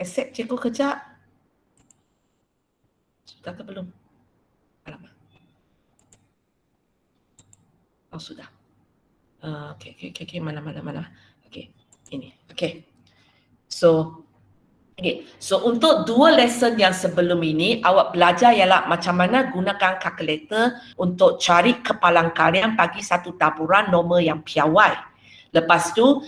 Accept cikgu kejap. Sudah ke belum? Alamak. Oh, sudah. Okay. Mana. Okay, ini. Okay. So, untuk 2 lesson yang sebelum ini, awak belajar ialah macam mana gunakan kalkulator untuk cari kepalang kalian bagi satu taburan nombor yang piawai. Lepas tu,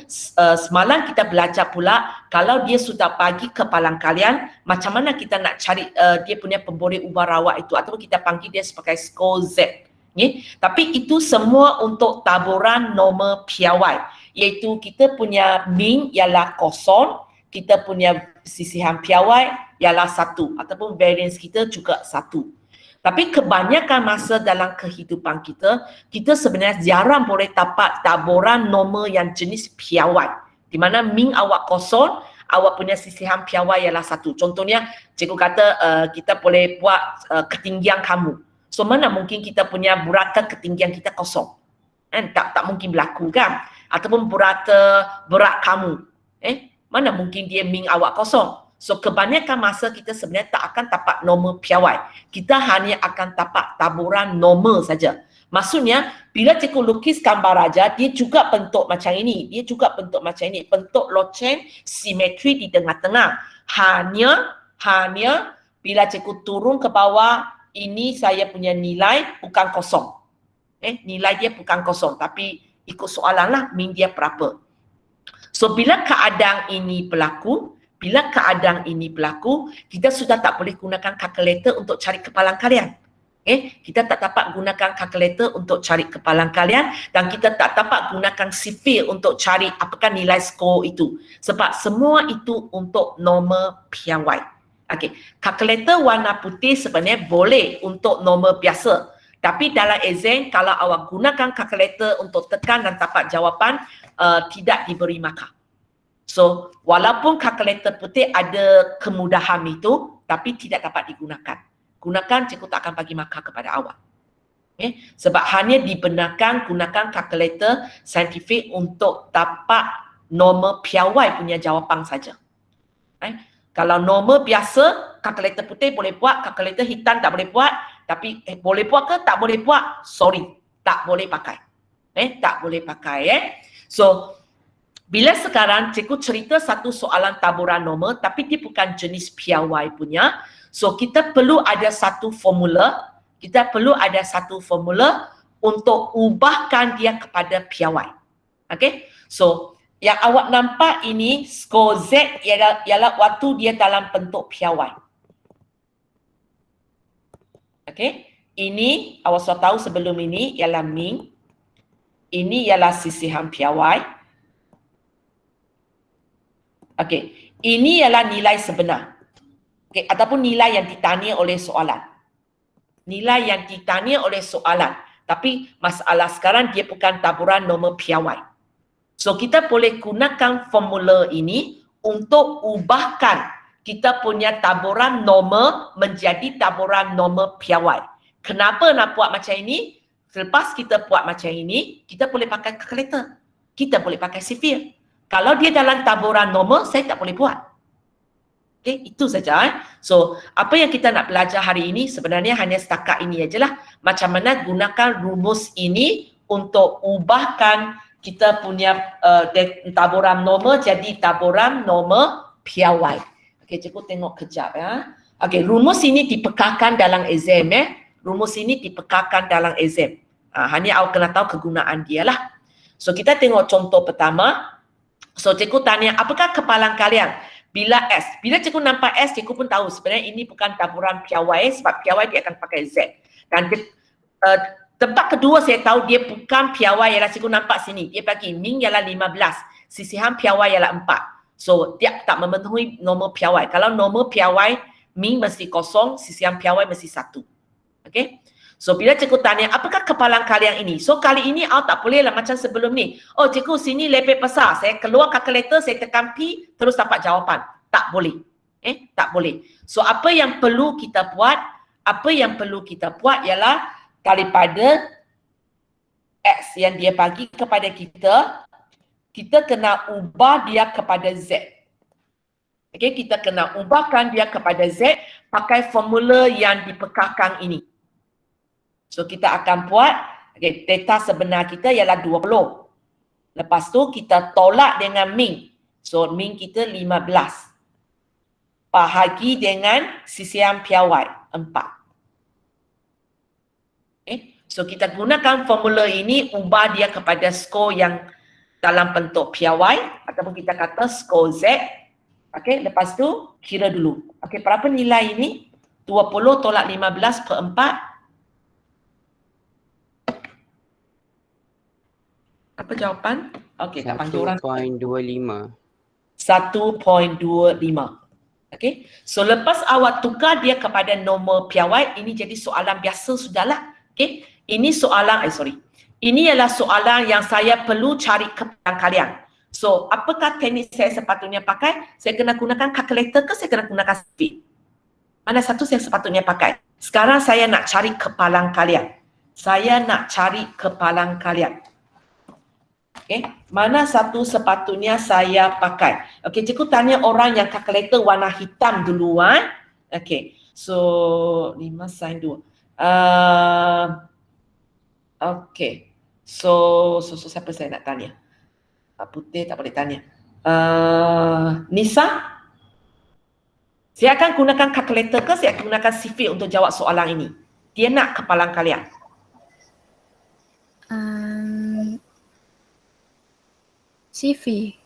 semalam kita belajar pula, kalau dia sudah bagi kepalang kalian, macam mana kita nak cari dia punya pemboreh ubah rawat itu, ataupun kita panggil dia sebagai skor Z. Tapi itu semua untuk taburan nombor piawai, iaitu kita punya min ialah kosong, kita punya sisihan piawai ialah 1 ataupun variance kita juga 1. Tapi kebanyakan masa dalam kehidupan kita, kita sebenarnya jarang boleh dapat taburan nombor yang jenis piawai. Di mana min awak kosong, awak punya sisihan piawai ialah 1. Contohnya, cikgu kata kita boleh buat ketinggian kamu. So mana mungkin kita punya burata ketinggian kita kosong? Tak mungkin berlaku kan? Ataupun burata berat kamu. Mana mungkin dia min awak kosong. So kebanyakan masa kita sebenarnya tak akan dapat nombor piawai. Kita hanya akan dapat taburan nombor saja. Maksudnya bila cikgu lukis gambar raja, dia juga bentuk macam ini. Bentuk loceng simetri di tengah-tengah. Hanya bila cikgu turun ke bawah, ini saya punya nilai bukan kosong. Nilai dia bukan kosong, tapi ikut soalan lah min dia berapa. So bila keadaan ini berlaku, kita sudah tak boleh gunakan kalkulator untuk cari kepalang kalian. Kita tak dapat gunakan kalkulator untuk cari kepalang kalian, dan kita tak dapat gunakan sifir untuk cari apakah nilai skor itu. Sebab semua itu untuk nombor piawai. Kalkulator warna putih sebenarnya boleh untuk nombor biasa. Tapi dalam exam, kalau awak gunakan kalkulator untuk tekan dan dapat jawapan, tidak diberi markah. So, walaupun kalkulator putih ada kemudahan itu, tapi tidak dapat digunakan. Cikgu tak akan bagi markah kepada awak. Sebab hanya dibenarkan gunakan kalkulator saintifik untuk dapat nombor piawai punya jawapan saja. Kalau nombor biasa, kalkulator putih boleh buat, kalkulator hitam tak boleh buat, tapi boleh buat ke tak boleh buat? Sorry, tak boleh pakai. So, bila sekarang cikgu cerita satu soalan taburan nombor, tapi dia bukan jenis piawai punya. So, kita perlu ada satu formula. Untuk ubahkan dia kepada piawai. So, yang awak nampak ini, skor Z ialah waktu dia dalam bentuk piawai. Ini, awak sudah tahu sebelum ini ialah min. Ini ialah sisihan piawai. Ini ialah nilai sebenar. Ataupun nilai yang ditanya oleh soalan. Tapi masalah sekarang dia bukan taburan nombor piawai. So kita boleh gunakan formula ini untuk ubahkan kita punya taburan nombor menjadi taburan nombor piawai. Kenapa nak buat macam ini? Selepas kita buat macam ini, kita boleh pakai kalkulator. Kita boleh pakai sifir. Kalau dia dalam taburan nombor, saya tak boleh buat. Itu saja. So, apa yang kita nak belajar hari ini sebenarnya hanya setakat ini ajalah. Macam mana gunakan rumus ini untuk ubahkan kita punya taburan nombor jadi taburan nombor piawai. Cikgu tengok kejap ya. Rumus ini dipekarkan dalam exam hanya awak kena tahu kegunaan dia lah. So, kita tengok contoh pertama. So, cikgu tanya, apakah kepalang kalian? Bila cikgu nampak S, cikgu pun tahu sebenarnya ini bukan taburan piawai sebab piawai dia akan pakai Z. Dan tempat kedua saya tahu dia bukan piawai ialah cikgu nampak sini. Dia bagi min ialah 15, sisihan piawai ialah 4. So, dia tak memenuhi nombor piawai. Kalau nombor piawai, min mesti kosong, sisihan piawai mesti 1. So, bila cikgu tanya, apakah kepalang kalian ini? So, kali ini awak tak boleh lah macam sebelum ni. Oh, cikgu sini lebih besar. Saya keluar kalkulator, saya tekan P, terus dapat jawapan. Tak boleh. Tak boleh. So, apa yang perlu kita buat? Ialah daripada X yang dia bagi kepada kita, kita kena ubah dia kepada Z. Okey, kita kena ubahkan dia kepada Z pakai formula yang dipekahkan ini. So kita akan buat, okey, data sebenar kita ialah 20. Lepas tu kita tolak dengan min. So min kita 15. Bahagi dengan sisian piawai 4. Okay. So kita gunakan formula ini, ubah dia kepada skor yang dalam bentuk piawai ataupun kita kata skor Z. Okay, lepas tu kira dulu. Okay, berapa nilai ini? 20 tolak 15 per 4. Apa jawapan? Okay, tak panggil orang. 1.25. 1.25. Okay, so lepas awak tukar dia kepada nombor piawai, ini jadi soalan biasa sudahlah. Okay, ini soalan, ini ialah soalan yang saya perlu cari kepada kalian. So, apakah teknik saya sepatutnya pakai? Saya kena gunakan kalkulator ke saya kena gunakan speed? Mana satu saya sepatutnya pakai? Sekarang saya nak cari kepalang kalian. Saya nak cari kepalang kalian. Okay, mana satu sepatutnya saya pakai? Okay, cikgu tanya orang yang kalkulator warna hitam duluan. Okay, so 5 sin 2. Okay, so siapa saya nak tanya? Putih tak boleh tanya. Nisa? Saya akan gunakan kalkulator ke saya akan gunakan sifir untuk jawab soalan ini? Dia nak kepalang kalian. Sifir.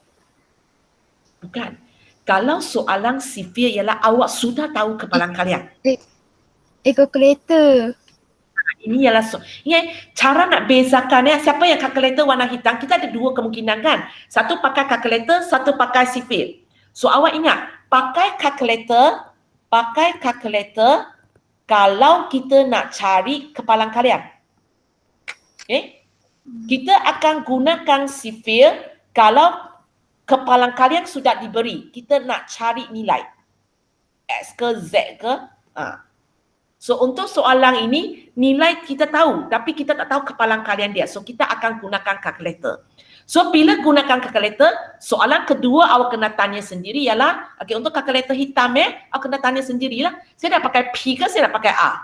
Bukan. Kalau soalan sifir ialah awak sudah tahu kepalang kalian. Kalkulator. Ini ialah cara nak bezakan siapa yang kalkulator warna hitam, kita ada dua kemungkinan kan. Satu pakai kalkulator, satu pakai sifir. So awak ingat, pakai kalkulator kalau kita nak cari kepalang kalian. Okay? Kita akan gunakan sifir kalau kepalang kalian sudah diberi. Kita nak cari nilai X ke Z ke. So untuk soalan ini, nilai kita tahu tapi kita tak tahu kepalang kalian dia. So kita akan gunakan kalkulator. So bila gunakan kalkulator, soalan kedua awak kena tanya sendiri ialah, okay, untuk kalkulator hitam awak kena tanya sendirilah, saya nak pakai P ke saya nak pakai R?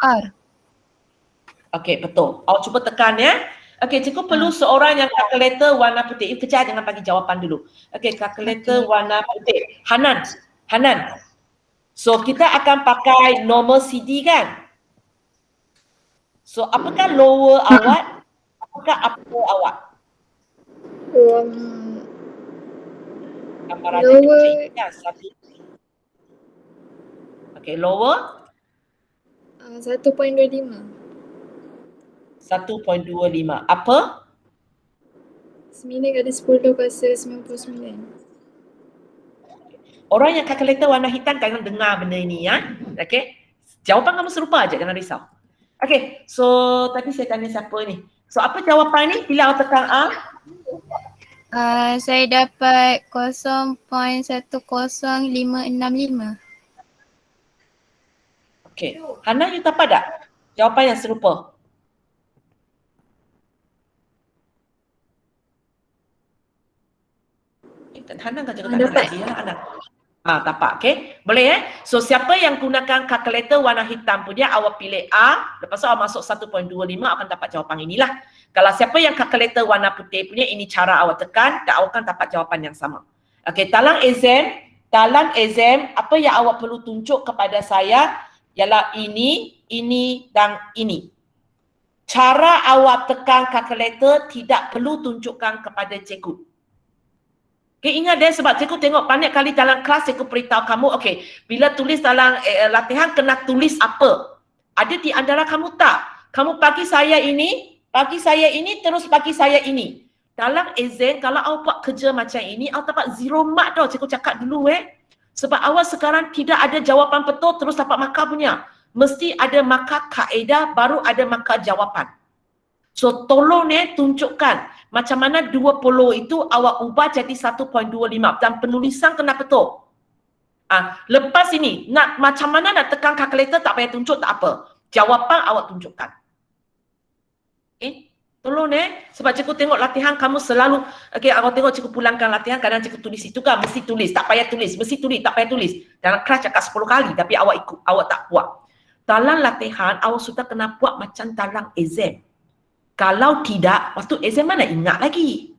R. Okay, betul. Awak cuba tekan ya. Okay, cikgu perlu seorang yang kalkulator warna putih. Kejap, jangan bagi jawapan dulu. Okay, kalkulator warna putih. Hanan. So, kita akan pakai normal CD kan? So, apakah lower awak? Apakah upper awak? Lower. Okay, lower? 1.25. 1.25. Apa? 9 kali 10 kuasa 99. Orang yang kalkulator warna hitam jangan dengar benda ini ya. Okay. Jawapan kamu serupa aja, jangan risau. Okay. So tadi saya tanya siapa ni. So apa jawapan ni bila awak tekan A? Saya dapat 0.10565. Okay. Hana, you dapat tak? Jawapan yang serupa. Hana kan juga tak dapat dia Hana. Tapak, okay. Boleh So siapa yang gunakan kalkulator warna hitam punya, awak pilih A, lepas tu awak masuk 1.25, akan dapat jawapan inilah. Kalau siapa yang kalkulator warna putih punya, ini cara awak tekan dan awak akan dapat jawapan yang sama. Okay, dalam exam, apa yang awak perlu tunjuk kepada saya ialah ini dan ini. Cara awak tekan kalkulator tidak perlu tunjukkan kepada cikgu. Okay, ingat sebab cikgu tengok banyak kali dalam kelas cikgu beritahu kamu, okay, bila tulis dalam latihan kena tulis apa? Ada di antara kamu tak? Kamu bagi saya ini, terus bagi saya ini. Dalam exam, kalau awak buat kerja macam ini, awak dapat 0 mark tau, cikgu cakap dulu Sebab awak sekarang tidak ada jawapan betul terus dapat markah punya. Mesti ada markah kaedah, baru ada markah jawapan. So tolong tunjukkan macam mana 20 itu awak ubah jadi 1.25 dan penulisan kena betul. Lepas ini nak macam mana nak tekan kalkulator tak payah tunjuk tak apa. Jawapan awak tunjukkan. Okay? Tolong sebab cikgu tengok latihan kamu selalu, okay, awak tengok cikgu pulangkan latihan, kadang cikgu tulis itu kan, mesti tulis, tak payah tulis, mesti tulis, tak payah tulis. Dalam kelas cakap 10 kali, tapi awak ikut, awak tak buat. Dalam latihan, awak sudah kena buat macam dalam exam. Kalau tidak, waktu exam mana ingat lagi.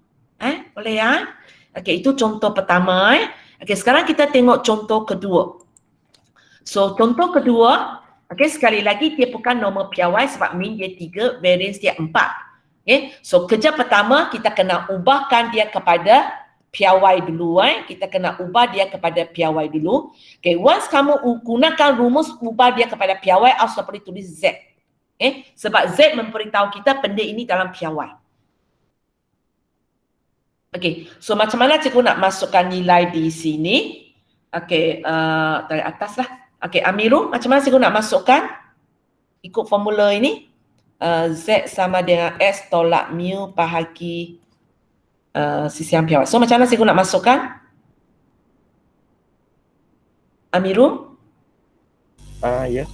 Boleh ya? Okay, itu contoh pertama. Okay, sekarang kita tengok contoh kedua. So, contoh kedua, okay, sekali lagi dia bukan nombor piawai sebab min dia 3, variance dia 4. Okay, so kerja pertama kita kena ubahkan dia kepada piawai dulu. Kita kena ubah dia kepada piawai dulu. Okay, once kamu gunakan rumus ubah dia kepada piawai, awak sudah boleh tulis Z. Okay, sebab Z memberitahu kita benda ini dalam piawai. Okay, so macam mana cikgu nak masukkan nilai di sini? Okay, dari atas lah. Okay, Amirul, macam mana cikgu nak masukkan? Ikut formula ini. Z sama dengan S tolak mu bahagi sisihan piawai. So macam mana cikgu nak masukkan? Amirul? Ya.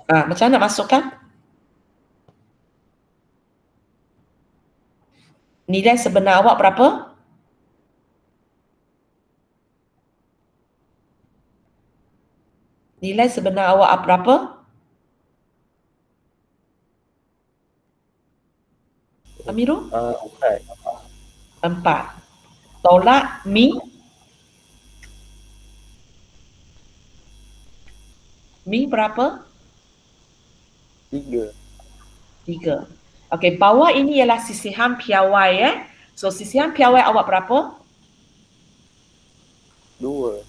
Macam mana nak masukkan? Nilai sebenar awak berapa? Nilai sebenar awak berapa? Amirul? 4. Tolak mi? Mi berapa? 3. 3. Okey, bawah ini ialah sisihan piawai. So, sisihan piawai awak berapa? 2.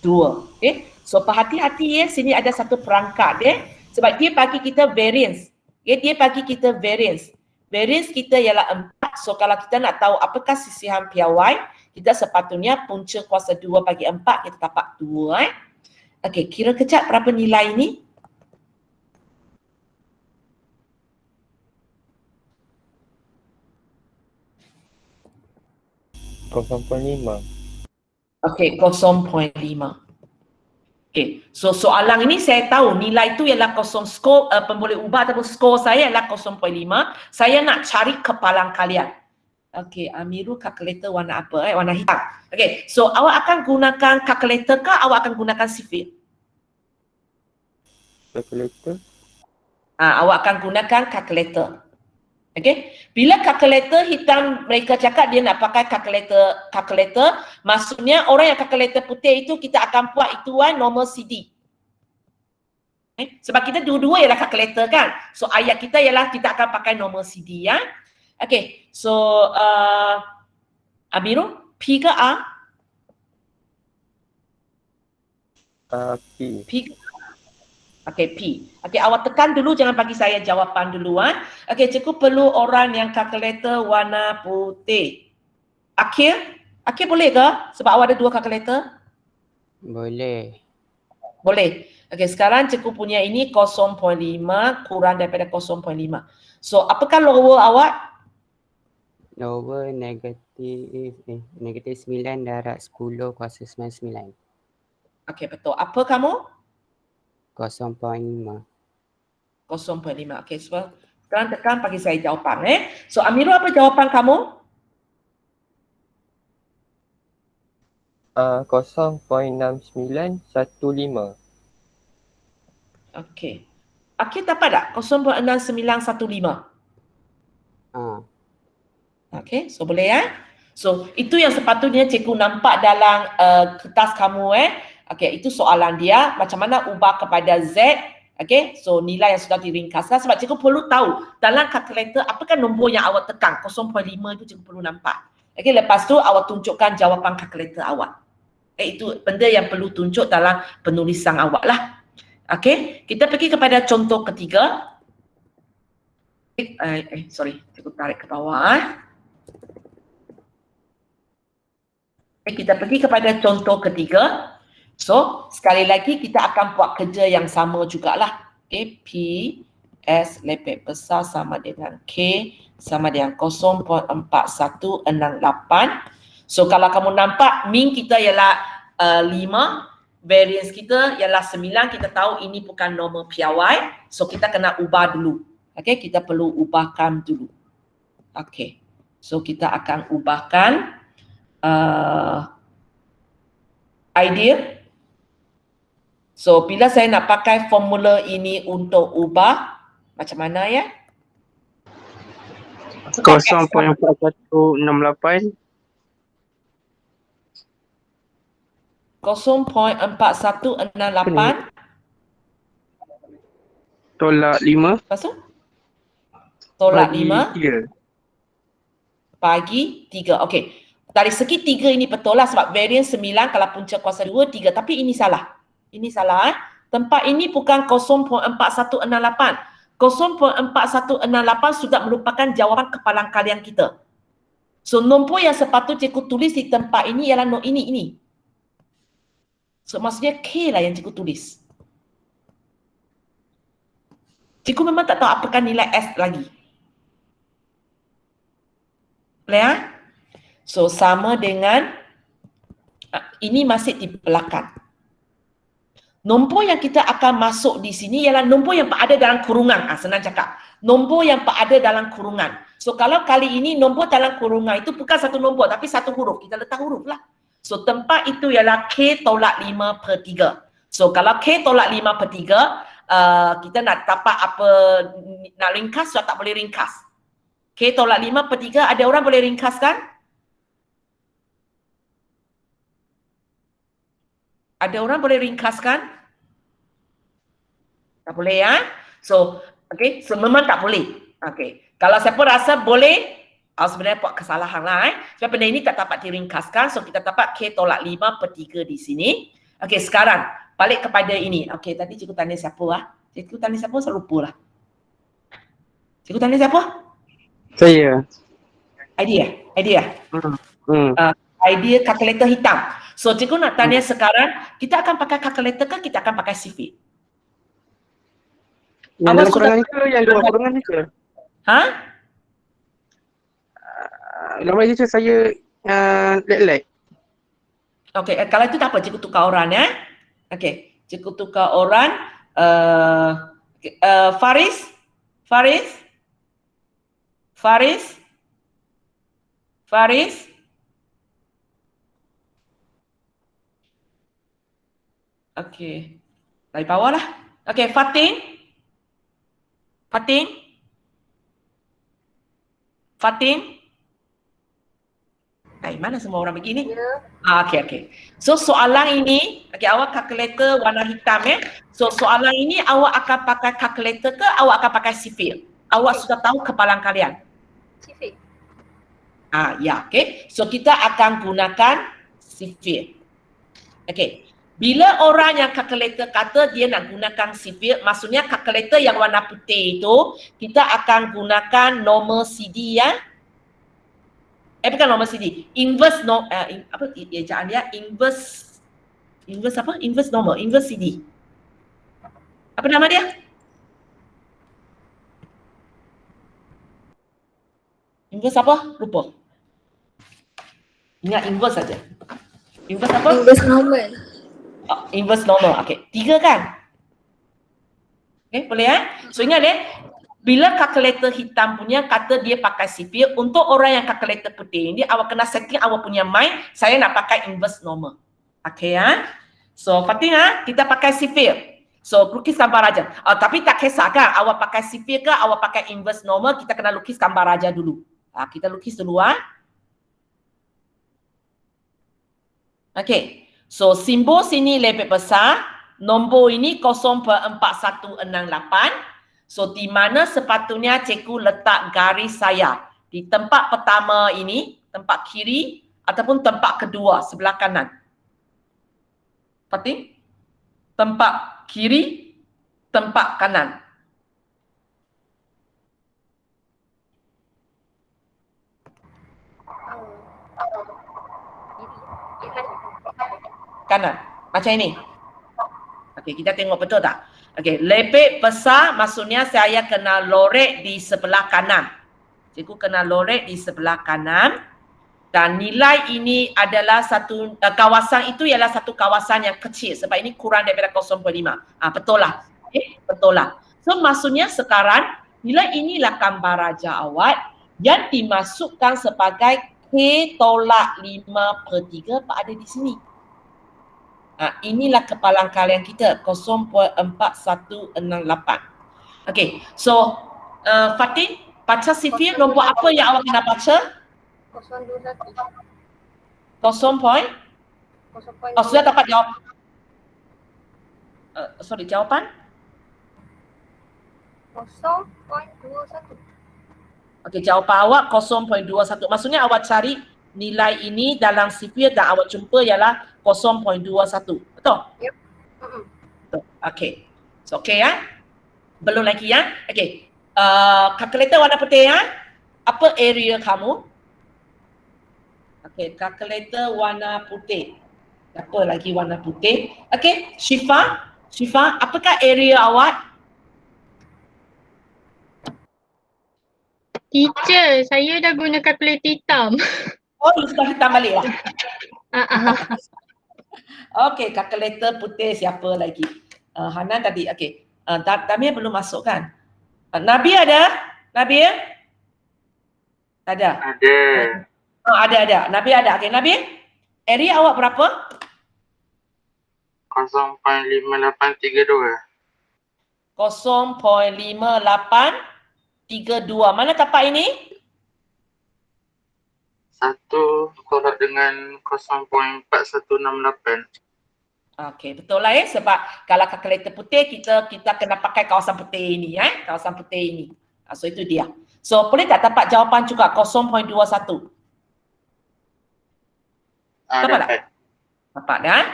2. Okay. So, berhati-hati sini ada satu perangkat sebab dia bagi kita variance. Dia bagi kita variance. Variance kita ialah 4. So, kalau kita nak tahu apakah sisihan piawai, kita sepatutnya punca kuasa 2 bagi 4, kita dapat 2. Okey, kira kejap berapa nilai ini? (0.5). Okey, 0.5. Okey, so soalan ini saya tahu nilai itu ialah kosong skor, pemboleh ubah ataupun skor saya ialah 0.5. Saya nak cari kepalang kalian. Okey, Amirul kalkulator warna apa? Warna hitam. Okey, so awak akan gunakan kalkulator ke awak akan gunakan sifir? Calculator. Awak akan gunakan kalkulator. Okey, bila kalkulator hitam mereka cakap dia nak pakai kalkulator, maksudnya orang yang kalkulator putih itu kita akan buat itu normal CD. Sebab kita dua-dua ialah kalkulator kan. So ayat kita ialah kita akan pakai normal CD ya. Okey, so Amirul, P ke A? P. P. Okey, P. Okey, awak tekan dulu, jangan bagi saya jawapan dulu. Okey, cikgu perlu orang yang kalkulator warna putih. Akhir boleh ke? Sebab awak ada 2 kalkulator. Boleh. Boleh. Okey, sekarang cikgu punya ini 0.5 kurang daripada 0.5. So, apakah lower awak? Lower negatif 9 darab 10 kuasa 99. Okey, betul. Apa kamu? 0.5. 0.5. Okey, so sekarang tekan bagi saya jawapan. So, Amirul, apa jawapan kamu? 0.6915. Okey. Akhir dapat tak? 0.6915. Okey, so boleh So, itu yang sepatutnya cikgu nampak dalam kertas kamu Okey, itu soalan dia. Macam mana ubah kepada Z. Okey, so nilai yang sudah diringkaskan. Sebab cikgu perlu tahu dalam kalkulator apakah nombor yang awak tekan. 0.5 itu cikgu perlu nampak. Okey, lepas tu awak tunjukkan jawapan kalkulator awak. Itu benda yang perlu tunjuk dalam penulisan awak lah. Okey, kita pergi kepada contoh ketiga. Sorry, cikgu tarik ke bawah. Kita pergi kepada contoh ketiga. So, sekali lagi kita akan buat kerja yang sama jugalah. Okay, P, S lepek besar sama dengan K sama dengan 0.4168. So, kalau kamu nampak min kita ialah 5, variance kita ialah 9. Kita tahu ini bukan normal piawai. So, kita kena ubah dulu. Okey, kita perlu ubahkan dulu. Okey. So kita akan ubahkan idea. So bila saya nak pakai formula ini untuk ubah macam mana ya? 0.4168 0.4168 tolak 5 lepas tu tolak bagi 5 3. bagi 3. Okey. Dari segi 3 ini betul lah sebab variance 9 kalau punca kuasa 2, 3. Tapi ini salah. Ini salah Tempat ini bukan 0.4168. 0.4168 sudah merupakan jawapan kepalang kalian kita. So nombor yang sepatutnya cikgu tulis di tempat ini ialah ini. So maksudnya K lah yang cikgu tulis. Cikgu memang tak tahu apakah nilai S lagi. Boleh So sama dengan ini masih di belakang. Nombor yang kita akan masuk di sini ialah nombor yang ada dalam kurungan. Senang cakap. Nombor yang ada dalam kurungan. So kalau kali ini nombor dalam kurungan itu bukan satu nombor tapi satu huruf. Kita letak huruf lah. So tempat itu ialah K tolak 5/3. So kalau K tolak 5/3, kita nak dapat apa, nak ringkas sudah tak boleh ringkas. K tolak 5/3, ada orang boleh ringkaskan? Ada orang boleh ringkaskan? Tak boleh So, okay, so memang tak boleh. Okay, kalau siapa rasa boleh, sebenarnya buat kesalahan lah sebab benda ini tak dapat diringkaskan. So kita dapat K tolak 5/3 di sini. Okay, sekarang balik kepada ini. Okay, tadi cikgu tanya siapa Cikgu tanya siapa, saya lupa lah. Cikgu tanya siapa? Saya. Idea. Idea kalkulator hitam. So cikgu nak tanya sekarang, kita akan pakai kalkulator ke kita akan pakai sifir? Yang dalam kurungan ni ke yang luar kurungan ni ke? Gambar je saya lag. Okey, kalau itu tak apa, cikgu tukar orang Okey, cikgu tukar orang. Faris. Okey. Dari bawah lah. Okey, Fatin. Mana semua orang begini? Okey. So soalan ini, awak kalkulator warna hitam So soalan ini awak akan pakai kalkulator ke awak akan pakai sifir? Awak sudah tahu kepalang kalian? Sifir. Ya, okey. So kita akan gunakan sifir. Okey. Bila orang yang kalkulator kata dia nak gunakan sifir, maksudnya kalkulator yang warna putih itu kita akan gunakan normal CD bukan normal CD, inverse ejaan dia inverse normal, inverse CD. Apa nama dia? Inverse apa? Lupa. Ingat inverse saja. Inverse apa? Inverse normal. Inverse normal. Okey, 3 kan? Okey, boleh So ingat bila kalkulator hitam punya kata dia pakai sifir, untuk orang yang kalkulator putih ini awak kena setting awak punya mind, saya nak pakai inverse normal. Okey So Fatin kita pakai sifir. So lukis gambar raja. Tapi tak kisah kan awak pakai sifir ke awak pakai inverse normal, kita kena lukis gambar raja dulu. Kita lukis dulu Okey. So simbol sini lebih besar, nombor ini 0.4168. So di mana sepatutnya cikgu letak garis saya? Di tempat pertama ini, tempat kiri ataupun tempat kedua sebelah kanan? Fatin? Tempat kiri, tempat kanan. Kanan. Macam ini. Okey, kita tengok betul tak? Okey, lebih besar maksudnya saya kena lorek di sebelah kanan. Cikgu kena lorek di sebelah kanan. Dan nilai ini adalah satu, kawasan itu ialah satu kawasan yang kecil. Sebab ini kurang daripada 0.5. Betul lah. Betul lah. So maksudnya sekarang Nilai inilah gambar raja awak yang dimasukkan sebagai K tolak 5/3 ada di sini. Inilah kepalang kalian kita 0.4168. Okay, so Fatin, baca sifir nombor apa yang awak kena baca? 0.21. 0. Sudah dapat jawab? Jawapan? 0.21. Okey, jawapan awak 0.21. Maksudnya awak cari nilai ini dalam sifir dan awak jumpa ialah 0.21. Betul? Yep. Betul. Okey. So, okey ya? Belum lagi ya? Okey. Kalkulator warna putih ya? Apa area kamu? Okey, kalkulator warna putih. Apa lagi warna putih? Okey, Syifa, apakah area awak? Teacher, saya dah guna kalkulator hitam. Oh, you sudah hitam balik lah. Ah. Okey, kalkulator putih siapa lagi? Hanan tadi, okey. Damir belum masuk kan? Nabi ada? Nabi? Ada? Ada. Ada. Nabi ada. Okey, Nabi? Area awak berapa? 0.5832. 0.5832. Mana tapak ini? 1 tolak dengan 0.4168. Okey, betul lah sebab kalau kalkulator putih kita kena pakai kawasan putih ini kawasan putih ini. So itu dia. So boleh tak dapat jawapan juga 0.21? Dapat tak? Dapat dah?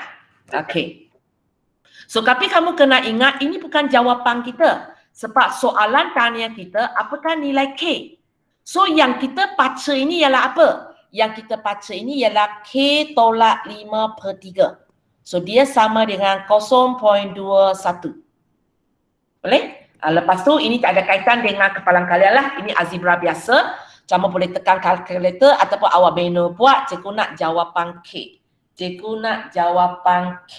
Okey. So tapi kamu kena ingat ini bukan jawapan kita. Sebab soalan tanya kita apakah nilai K. So yang kita baca ini ialah apa? Yang kita baca ini ialah K tolak 5/3. So dia sama dengan 0.21. Boleh? Lepas tu ini tak ada kaitan dengan kepalang kalian lah. Ini algebra biasa. Cuma boleh tekan kalkulator ataupun awak manual buat. Cikgu nak jawapan K.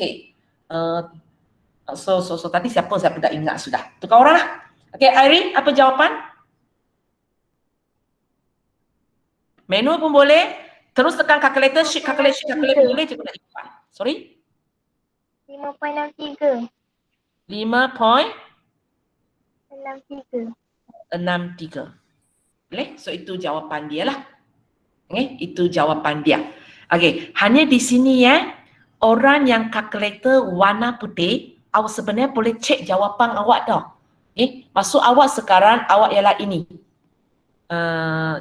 So tadi siapa saya tidak ingat sudah. Tukar orang lah. Okay, Irene, apa jawapan? Manual pun boleh. Terus tekan calculator, sheet calculator boleh. Cikgu nak jawapan. Sorry? 5.63. 5.63. Boleh? So itu jawapan dia lah. Okay, itu jawapan dia. Okay, hanya di sini orang yang kalkulator warna putih, awak sebenarnya boleh cek jawapan awak tau. Okay, maksud awak sekarang awak ialah ini.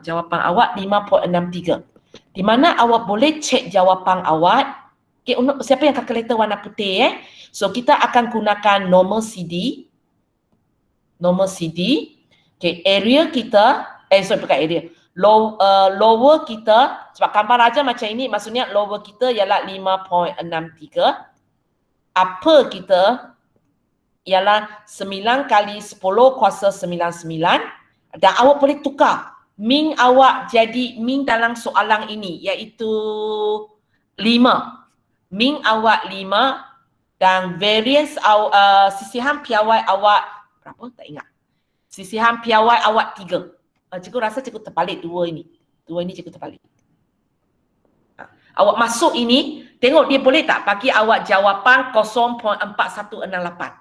Jawapan awak 5.63. Di mana awak boleh cek jawapan awak. Okay, untuk siapa yang kalkulator warna putih so kita akan gunakan normal CD. Okay, area kita, bukan area. Lower kita, sebab gambar raja macam ini, maksudnya lower kita ialah 5.63. Upper kita ialah 9 kali 10 kuasa 99. Dan awak boleh tukar. Min awak jadi min dalam soalan ini, iaitu 5. Min awak 5 dan variance sisihan piawai awak berapa? Tak ingat. Sisihan piawai awak 3. Cikgu rasa cikgu terbalik dua ini cikgu terbalik. Awak masuk ini, tengok dia boleh tak bagi awak jawapan 0.4168.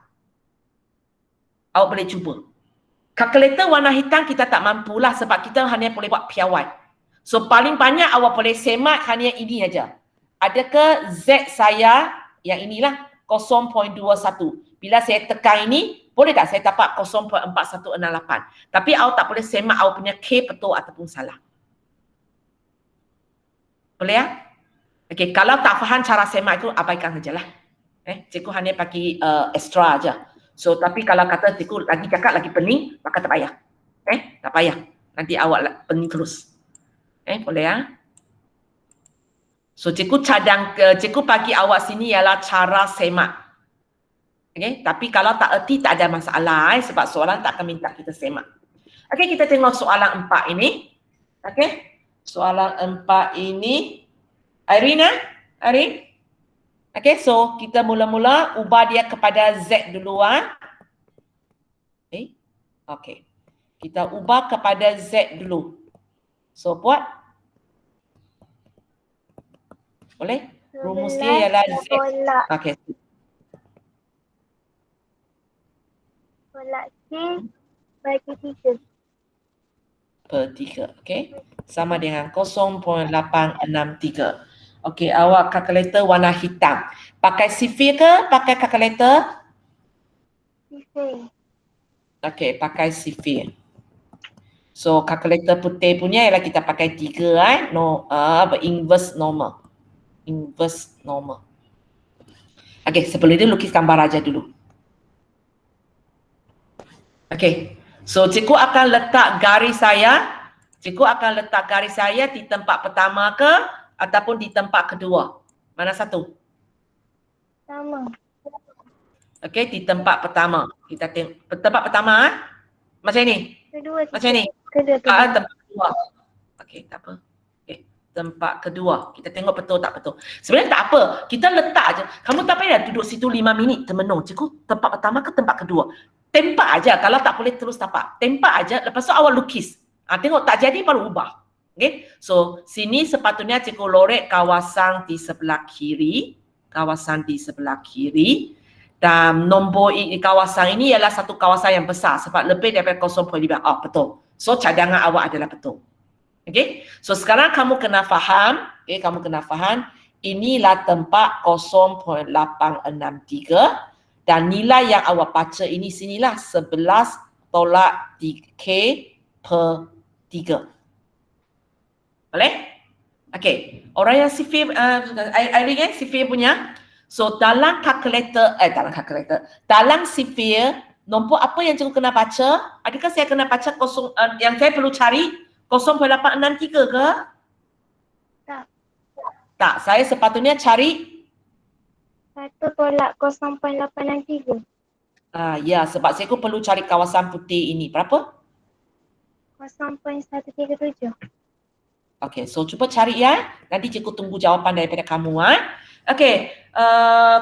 Awak boleh cuba. Kalkulator warna hitam kita tak mampulah sebab kita hanya boleh buat piawai. So paling banyak awak boleh semat hanya ini aja. Adakah Z saya yang inilah 0.21. Bila saya tekan ini, boleh tak saya dapat 0.4168. Tapi awak tak boleh semak awak punya K betul ataupun salah. Boleh ya? Okey, kalau tak faham cara semak itu abaikan sajalah. Cikgu hanya bagi extra aja. So tapi kalau kata cikgu lagi cakap lagi pening, maka tak payah. Tak payah. Nanti awak pening terus. Boleh ya? So cikgu cikgu bagi awak sini ialah cara semak. Okay, tapi kalau tak erti tak ada masalah sebab soalan tak akan minta kita semak. Okay, kita tengok soalan 4 ini. Okay, soalan 4 ini. Irene? Okay, so kita mula-mula ubah dia kepada Z dulu. Okay. Kita ubah kepada Z dulu. So, buat. Boleh? Rumus dia ialah Z. Tolak Okay. C bagi 3. Per 3. Okay. Sama dengan 0.863. Okay, awak kalkulator warna hitam. Pakai sifir ke pakai kalkulator? Sifir. Okay, pakai sifir. So, kalkulator putih punya ialah kita pakai 3 inverse normal. Inverse normal. Okay, sebelum itu lukis gambar aja dulu. Okay, so cikgu akan letak garis saya. Cikgu akan letak garis saya di tempat pertama ke ataupun di tempat kedua? Mana satu? Sama. Okay, di tempat pertama. Kita tengok tempat pertama macam ni. Kedua. Macam ni. Kedua. Tempat kedua. Okay, tak apa. Okay, tempat kedua. Kita tengok betul tak betul. Sebenarnya tak apa. Kita letak aja. Kamu tak payah duduk situ 5 minit termenung. Cikgu, tempat pertama ke tempat kedua? Tempat aja. Kalau tak boleh terus tapak. Tempat aja. Lepas tu awak lukis. Tengok tak jadi baru ubah. Okay. So, sini sepatutnya cikgu lorek kawasan di sebelah kiri. Kawasan di sebelah kiri. Dan nombor kawasan ini ialah satu kawasan yang besar sebab lebih daripada 0.5. Betul. So, cadangan awak adalah betul. Okay. So, sekarang kamu kena faham. Okay, kamu kena faham. Inilah tempat 0.863. Dan nilai yang awak baca ini sinilah 11 tolak K per 3. Boleh? Okay. Orang yang sifir, Irene sifir punya. So, dalam kalkulator, dalam sifir, nombor apa yang cikgu kena baca? Adakah saya kena baca yang saya perlu cari 0.863 ke? Tak. Tak, saya sepatutnya cari 1 tolak 0.863. Ya, sebab saya perlu cari kawasan putih ini. Berapa? 0.137. Okay, so cuba cari ya. Nanti cikgu tunggu jawapan daripada kamu. Okay,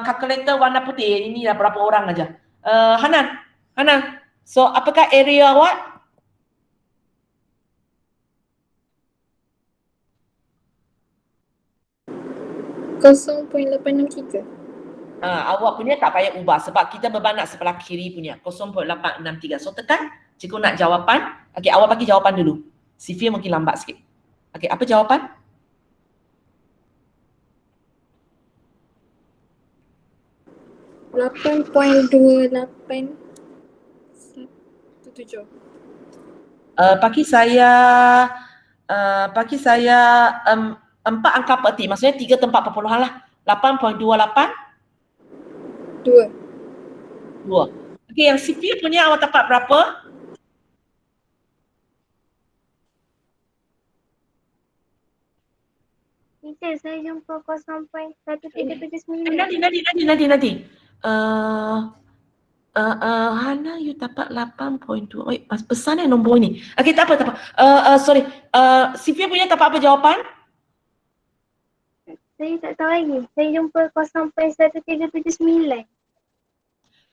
kalkulator warna putih. Ini dah berapa orang aja. Hanan. So, apakah area awak? Awak punya tak payah ubah sebab kita berbanyak sebelah kiri punya 0.863. So tekan, cikgu nak jawapan. Okey, awak bagi jawapan dulu. Sifir mungkin lambat sikit. Okey, apa jawapan? Bagi saya 4 angka peti. Maksudnya 3 tempat perpuluhan lah. 8.28 2. Okey, yang sifir punya awak dapat berapa? Teacher, saya jumpa 0.1379. Nanti. Hana, you dapat 8.2. Besar ni nombor ni. Okey, tak apa. Sorry. Sifir punya dapat apa jawapan? Saya tak tahu lagi. Saya jumpa 0.1379.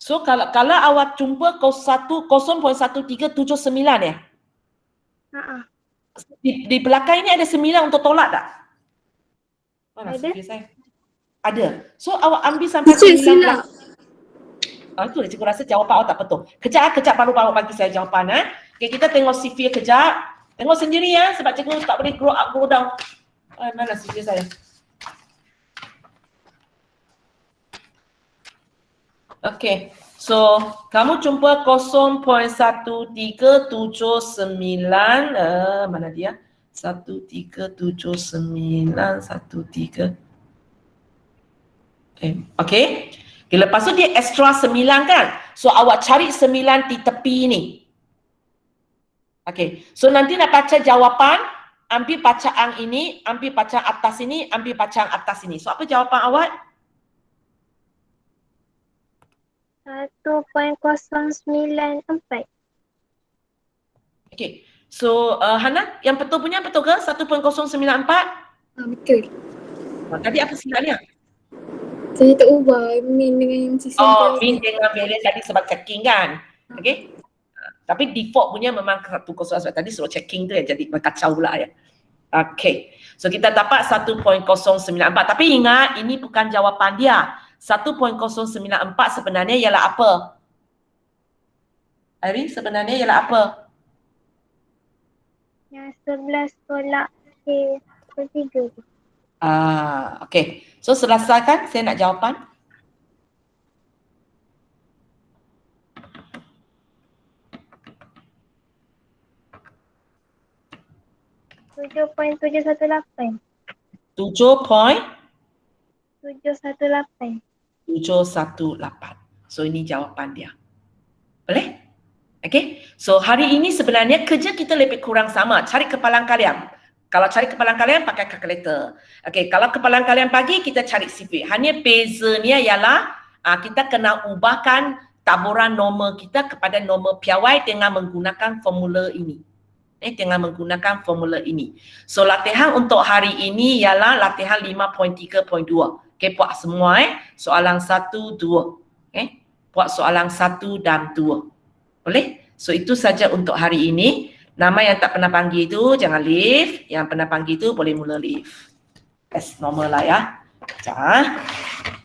So, kalau awak jumpa 0.1379 ya? Di belakang ini ada 9 untuk tolak tak? Mana Ada. sifir saya? Ada. So, awak ambil sampai 9. Itu lah cikgu rasa jawapan awak tak betul. Kejap baru awak bagi saya jawapan. Okay, kita tengok sifir kejap. Tengok sendiri ya, sebab cikgu tak boleh grow up, grow down. Mana sifir saya? Okay, so kamu jumpa 0.1379, mana dia? 137913. Okay. Lepas tu dia extra 9 kan? So awak cari 9 di tepi ni. Okay, so nanti nak baca jawapan, ambil bacaan ini, ambil bacaan atas ini, ambil bacaan atas ini. So apa jawapan awak? 1.094. Okay, so Hana, yang betul punya betul ke 1.094? Betul. Tadi apa silapnya? Saya tak ubah min dengan sisi Min dengan balance tadi sebab checking kan? Okay. Tapi default punya memang 101. Tadi suruh checking tu yang jadi kacau pula ya. Okay. So kita dapat 1.094. Tapi ingat ini bukan jawapan dia. 1.094 sebenarnya ialah apa? Irene, sebenarnya ialah apa? Yang 11 tolak K/3 tu. Okay. So selesaikan, saya nak jawapan. 7.718. 7.718. 718. So ini jawapan dia. Boleh? Okay. So hari ini sebenarnya kerja kita lebih kurang sama. Cari kepalang kalian. Kalau cari kepalang kalian pakai kalkulator. Okay. Kalau kepalang kalian pagi kita cari CV. Hanya bezanya ialah kita kena ubahkan taburan nombor kita kepada nombor piawai dengan menggunakan formula ini. Dengan menggunakan formula ini. So latihan untuk hari ini ialah latihan 5.3.2. Okay, buat semua soalan 1, 2. Okay, buat soalan 1 dan 2. Boleh? So itu saja untuk hari ini. Nama yang tak pernah panggil itu jangan leave. Yang pernah panggil itu boleh mula leave. As normal lah ya. Sekejap.